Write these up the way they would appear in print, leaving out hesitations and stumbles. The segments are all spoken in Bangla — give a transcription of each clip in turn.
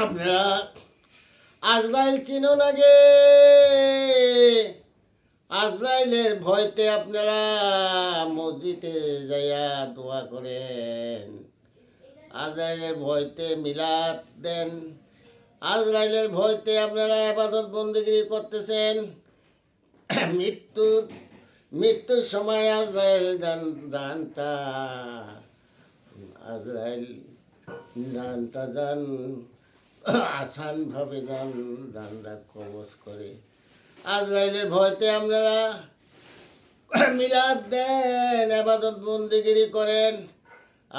আপনারা আজরাইল চিনো নাগে? আজরাইলের ভয়তে আপনারা মসজিদে যাইয়া দোয়া করেন, আজরাইলের ভয়তে মিলাদ দেন, আজরাইলের ভয়তে আপনারা ইবাদত বন্দেগী করতেছেন। মৃত্যুর সময় আজরাইল দানটা আজরাইল দানটা দান আসানভাবে দানটা কবজ করে। আজরাইলের ভয়তে আপনারা মিলাদ দেন, ইবাদত বন্দেগী করেন।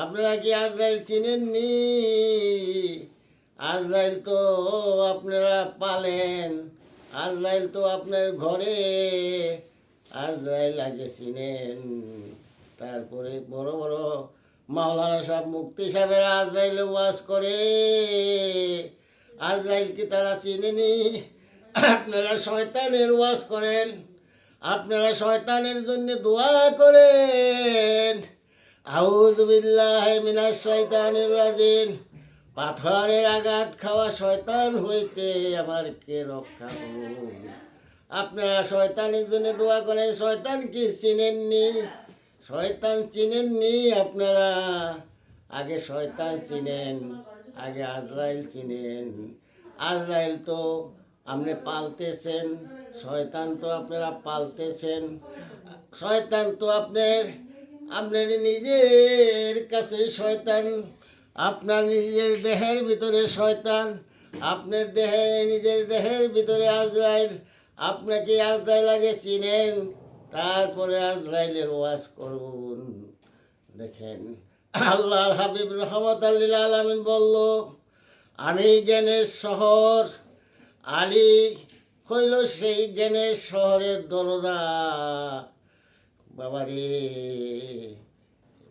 আপনারা কি আজরাইল চিনেননি? আজরাইল তো আপনারা পালেন, আজরাইল তো আপনার ঘরে, আজরাইল আগে চিনেন। তারপরে বড় বড় মাওলানা সাহেব, মুফতি সাহেবেরা আজরাইলে ওয়াজ করে, আজরাইল কি তারা চিনেনি? আপনারা শয়তানের ওয়াজ করেন, আপনারা শয়তানের জন্য দোয়া করেন। আউযু বিল্লাহি মিনাশ শাইতানির রাজিম। পাথরের আঘাত খাওয়া শয়তান হইতে আমাকে রক্ষা করুন। আপনারা শয়তানের জন্য দোয়া করেন, শয়তান কি চিনেননি? শয়তান চিনেননি আপনারা? আগে শয়তান চিনেন, আগে আজরাইল চিনেন। আজরাইল তো আপনি পালতেছেন, শয়তান তো আপনারা পালতেছেন। শয়তান তো আপনার নিজের কাছে শয়তান, আপনার নিজের দেহের ভিতরে শয়তান, আপনার নিজের দেহের ভিতরে আজরাইল। আপনাকে আজরাইল আগে চিনেন, তারপরে আজরাইলের ওয়াজ করুন। দেখেন, আল্লাহর হাবিব রহমতুল লিল আলামিন বলল, আমি জ্ঞানের শহর। আলী হইল সেই জ্ঞানের শহরের দরজা। বাবারে,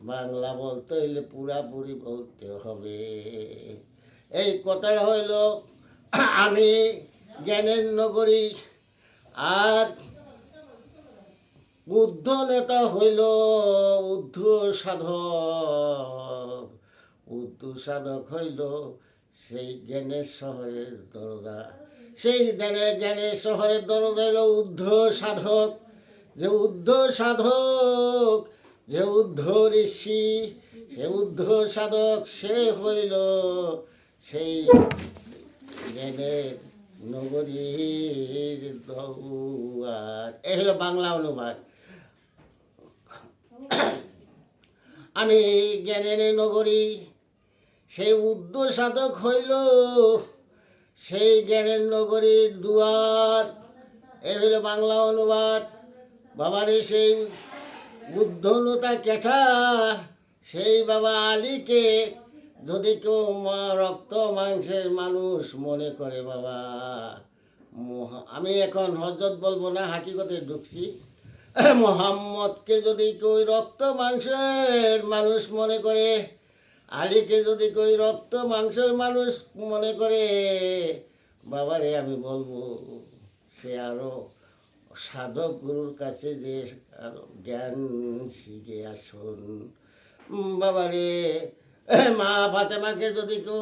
বাংলা বলতে হইলে পুরাপুরি বলতে হবে। এই কথাটা হইল, আমি জ্ঞানের নগরী। আর বুদ্ধ নেতা হইল উদ্ধ সাধক। উদ্ধ সাধক হইল সেই জ্ঞানের শহরের দরজা। সেই জ্ঞানের শহরের দরজা হইল উদ্ধ সাধক। যে উদ্ধ সাধক, যে উদ্ধ ঋষি, সে উদ্ধ সাধক, সে হইল সেই জ্ঞানের নগরীর দুয়ার। এই হলো বাংলা অনুবাদ। আমি জ্ঞানের নগরী, সেই উদ্ধ সাধক হইল সেই জ্ঞানের নগরীর দুয়ার। এই হইল বাংলা অনুবাদ। বাবারে, সেই বুদ্ধনতা কেঠা, সেই বাবা আলীকে যদি কেউ রক্ত মাংসের মানুষ মনে করে, বাবা আমি এখন হযরত বলবো না, হাকিকতে ঢুকছি। মোহাম্মদকে যদি কেউ রক্ত মাংসের মানুষ মনে করে, আলীকে যদি কেউ রক্ত মাংসের মানুষ মনে করে, বাবারে আমি বলবো সে আরো সাধক গুরুর কাছে যে আরো জ্ঞান শিখে আসুন। বাবারে, মা ফাতেমাকে যদি কেউ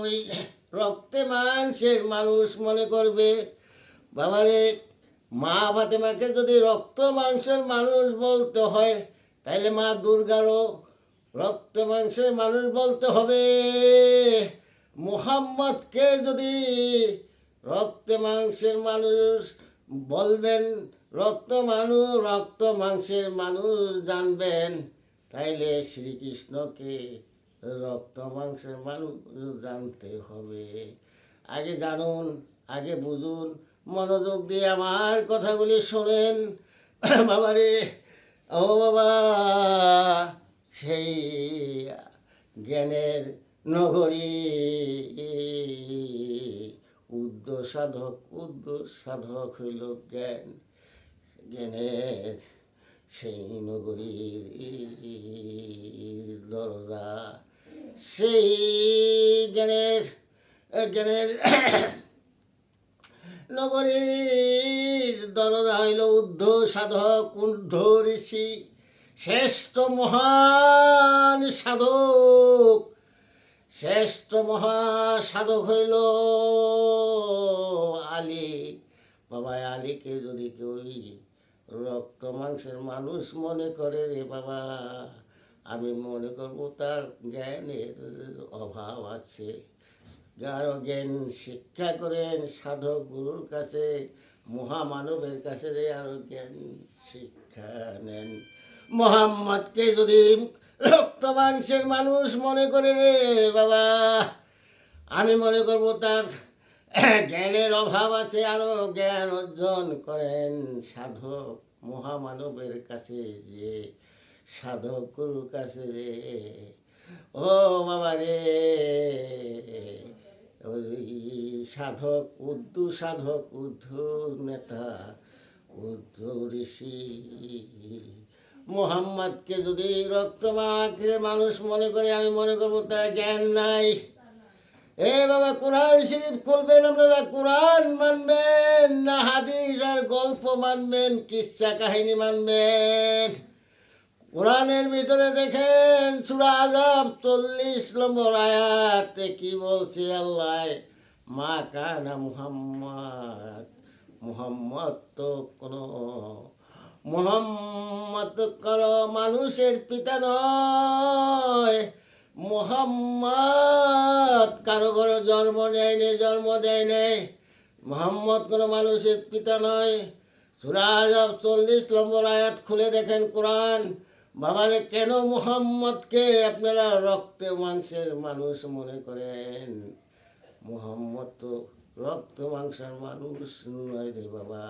রক্তে মাংসের মানুষ মনে করবে, বাবারে মা ফাতেমাকে যদি রক্ত মাংসের মানুষ বলতে হয়, তাইলে মা দুর্গারও রক্ত মাংসের মানুষ বলতে হবে। মুহাম্মদকে যদি রক্ত মাংসের মানুষ বলবেন, রক্ত মাংসের মানুষ জানবেন, তাইলে শ্রীকৃষ্ণকে রক্ত মাংসের মানুষ জানতে হবে। আগে জানুন, আগে বুঝুন, মনোযোগ দিয়ে আমার কথাগুলি শোনেন। বাবারে, ও বাবা, সেই জ্ঞানের নগরী উদ্ধ সাধক হইল জ্ঞানের সেই নগরীর দরজা। সেই জ্ঞানের নগরীর দরজা হইল উদ্ধ সাধক, উদ্ধ ঋষি, শ্রেষ্ঠ মহান সাধক। শ্রেষ্ঠ মহাসাধক হইল আলী। বাবা আলীকে যদি কেউ রক্ত মাংসের মানুষ মনে করে রে বাবা, আমি মনে করব তার জ্ঞানের অভাব আছে। গাঢ় জ্ঞান শিক্ষা করেন সাধক গুরুর কাছে, মহামানবের কাছে যে আরো জ্ঞান শিক্ষা নেন। মোহাম্মদকে যদি রক্ত মাংসের মানুষ মনে করে রে বাবা, আমি মনে করব তার জ্ঞানের অভাব আছে, আরো জ্ঞান অর্জন করেন সাধক মহামানবের কাছে যে, সাধক গুরুর কাছে যে। ও বাবা রে, ওই সাধক উদ্ধ নেতা, উদ্ধ ঋষি মোহাম্মদকে যদি রক্তমাখের মানুষ মনে করে, আমি মনে করবো তার জ্ঞান নাই। এ বাবা, কোরআন শরীফ খুলবেন আপনারা, কোরআন মানবেন না হাদিস আর গল্প মানবেন, কিচ্ছা কাহিনী মানবেন? কোরআনের ভিতরে দেখেন সূরা আযাব 40 নম্বর আয়াতে কি বলছে আল্লাহ, মা কানা মুহাম্মদ তো কোনো মুহাম্মদ কারো মানুষের পিতা নয়, মুহাম্মদ কারো ঘরে জন্ম দেয় নেই, মুহাম্মদ কোনো মানুষের পিতা নয়। সূরা আযাব 40 নম্বর আয়াত খুলে দেখেন কোরআন। বাবারে, কেন মুহাম্মদকে আপনারা রক্ত মাংসের মানুষ মনে করেন? মুহাম্মদ তো রক্ত মাংসের মানুষ নয় রে বাবা।